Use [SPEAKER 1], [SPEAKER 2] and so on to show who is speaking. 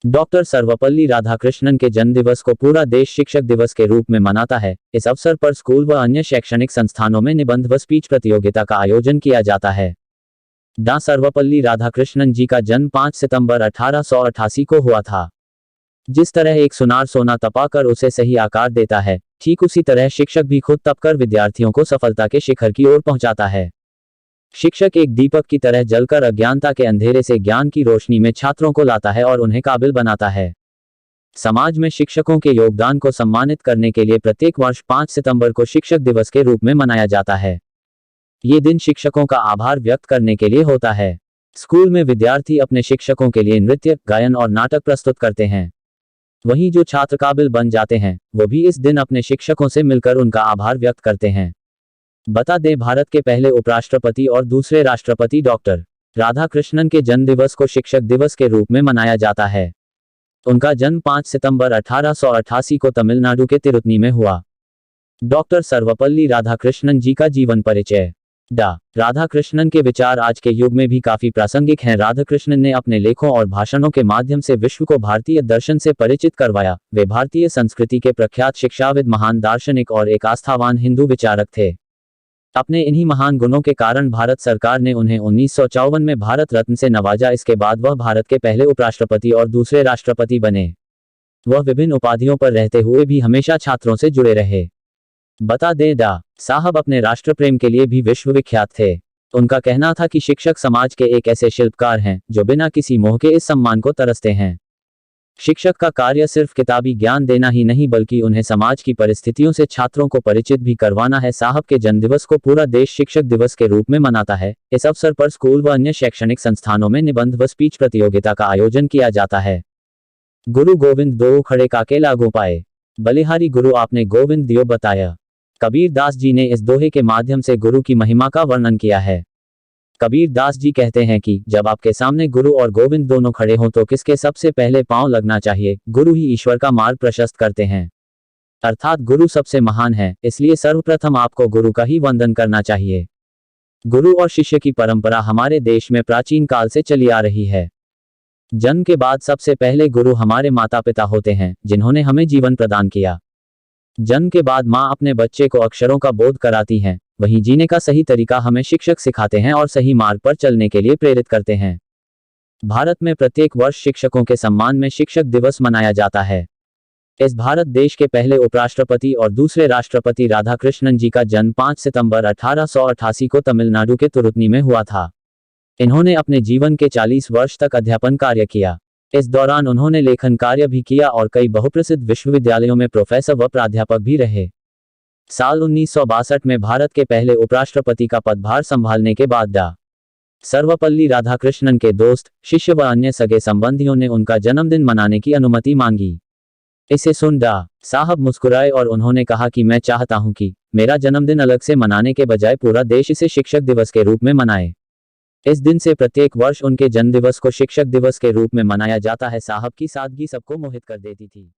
[SPEAKER 1] Doctor Sarvepalli Radhakrishnan के जन्मदिवस को पूरा देश शिक्षक दिवस के रूप में मनाता है। इस अवसर पर स्कूल व अन्य शैक्षणिक संस्थानों में निबंध व स्पीच प्रतियोगिता का आयोजन किया जाता है। डॉ सर्वपल्ली राधाकृष्णन जी का जन्म 5 सितंबर 1888 को हुआ था। जिस तरह एक सुनार सोना तपाकर उसे सही आकार देता है, ठीक उसी तरह शिक्षक भी खुद तपकर विद्यार्थियों को सफलता के शिखर की ओर पहुंचाता है। शिक्षक एक दीपक की तरह जलकर अज्ञानता के अंधेरे से ज्ञान की रोशनी में छात्रों को लाता है और उन्हें काबिल बनाता है। समाज में शिक्षकों के योगदान को सम्मानित करने के लिए प्रत्येक वर्ष 5 सितंबर को शिक्षक दिवस के रूप में मनाया जाता है। ये दिन शिक्षकों का आभार व्यक्त करने के लिए होता है। स्कूल में विद्यार्थी अपने शिक्षकों के लिए नृत्य, गायन और नाटक प्रस्तुत करते हैं। वहीं जो छात्र काबिल बन जाते हैं, वो भी इस दिन अपने शिक्षकों से मिलकर उनका आभार व्यक्त करते हैं। बता दें, भारत के पहले उपराष्ट्रपति और दूसरे राष्ट्रपति डॉक्टर राधाकृष्णन के जन्मदिवस को शिक्षक दिवस के रूप में मनाया जाता है। उनका जन्म 5 सितंबर 1888 को तमिलनाडु के तिरुत्नी में हुआ। डॉक्टर सर्वपल्ली राधाकृष्णन जी का जीवन परिचय। डॉ राधाकृष्णन के विचार आज के युग में भी काफी प्रासंगिक हैं। राधाकृष्णन ने अपने लेखों और भाषणों के माध्यम से विश्व को भारतीय दर्शन से परिचित करवाया। वे भारतीय संस्कृति के प्रख्यात शिक्षाविद, महान दार्शनिक और एक आस्थावान हिंदू विचारक थे। अपने इन्हीं महान गुणों के कारण भारत सरकार ने उन्हें 1954 में भारत रत्न से नवाजा। इसके बाद वह भारत के पहले उपराष्ट्रपति और दूसरे राष्ट्रपति बने। वह विभिन्न उपाधियों पर रहते हुए भी हमेशा छात्रों से जुड़े रहे। बता दें, डॉ साहब अपने राष्ट्र प्रेम के लिए भी विश्वविख्यात थे। उनका कहना था कि शिक्षक समाज के एक ऐसे शिल्पकार हैं जो बिना किसी मोह के इस सम्मान को तरसते हैं। शिक्षक का कार्य सिर्फ किताबी ज्ञान देना ही नहीं, बल्कि उन्हें समाज की परिस्थितियों से छात्रों को परिचित भी करवाना है। साहब के जन्मदिवस को पूरा देश शिक्षक दिवस के रूप में मनाता है। इस अवसर पर स्कूल व अन्य शैक्षणिक संस्थानों में निबंध व स्पीच प्रतियोगिता का आयोजन किया जाता है। गुरु गोविंद दो खड़े काके लागू पाए, बलिहारी गुरु आपने गोविंद दियो बताया। कबीर दास जी ने इस दोहे के माध्यम से गुरु की महिमा का वर्णन किया है। कबीर दास जी कहते हैं कि जब आपके सामने गुरु और गोविंद दोनों खड़े हों तो किसके सबसे पहले पांव लगना चाहिए? गुरु ही ईश्वर का मार्ग प्रशस्त करते हैं, अर्थात गुरु सबसे महान है। इसलिए सर्वप्रथम आपको गुरु का ही वंदन करना चाहिए। गुरु और शिष्य की परंपरा हमारे देश में प्राचीन काल से चली आ रही है। जन्म के बाद सबसे पहले गुरु हमारे माता पिता होते हैं, जिन्होंने हमें जीवन प्रदान किया। जन्म के बाद माँ अपने बच्चे को अक्षरों का बोध कराती हैं, वहीं जीने का सही तरीका हमें शिक्षक सिखाते हैं और सही मार्ग पर चलने के लिए प्रेरित करते हैं। भारत में प्रत्येक वर्ष शिक्षकों के सम्मान में शिक्षक दिवस मनाया जाता है। इस भारत देश के पहले उपराष्ट्रपति और दूसरे राष्ट्रपति राधाकृष्णन जी का जन्म 5 सितंबर 1888 को तमिलनाडु के तिरुत्नी में हुआ था। इन्होंने अपने जीवन के 40 वर्ष तक अध्यापन कार्य किया। इस दौरान उन्होंने लेखन कार्य भी किया और कई बहुप्रसिद्ध विश्वविद्यालयों में प्रोफेसर व प्राध्यापक भी रहे। साल 1962 में भारत के पहले उपराष्ट्रपति का पदभार संभालने के बाद डॉ सर्वपल्ली राधाकृष्णन के दोस्त, शिष्य व अन्य सगे संबंधियों ने उनका जन्मदिन मनाने की अनुमति मांगी। इसे सुन डॉ साहब मुस्कुराए और उन्होंने कहा कि मैं चाहता हूं कि मेरा जन्मदिन अलग से मनाने के बजाय पूरा देश इसे शिक्षक दिवस के रूप में मनाए। इस दिन से प्रत्येक वर्ष उनके जन्मदिवस को शिक्षक दिवस के रूप में मनाया जाता है। साहब की सादगी सबको मोहित कर देती थी।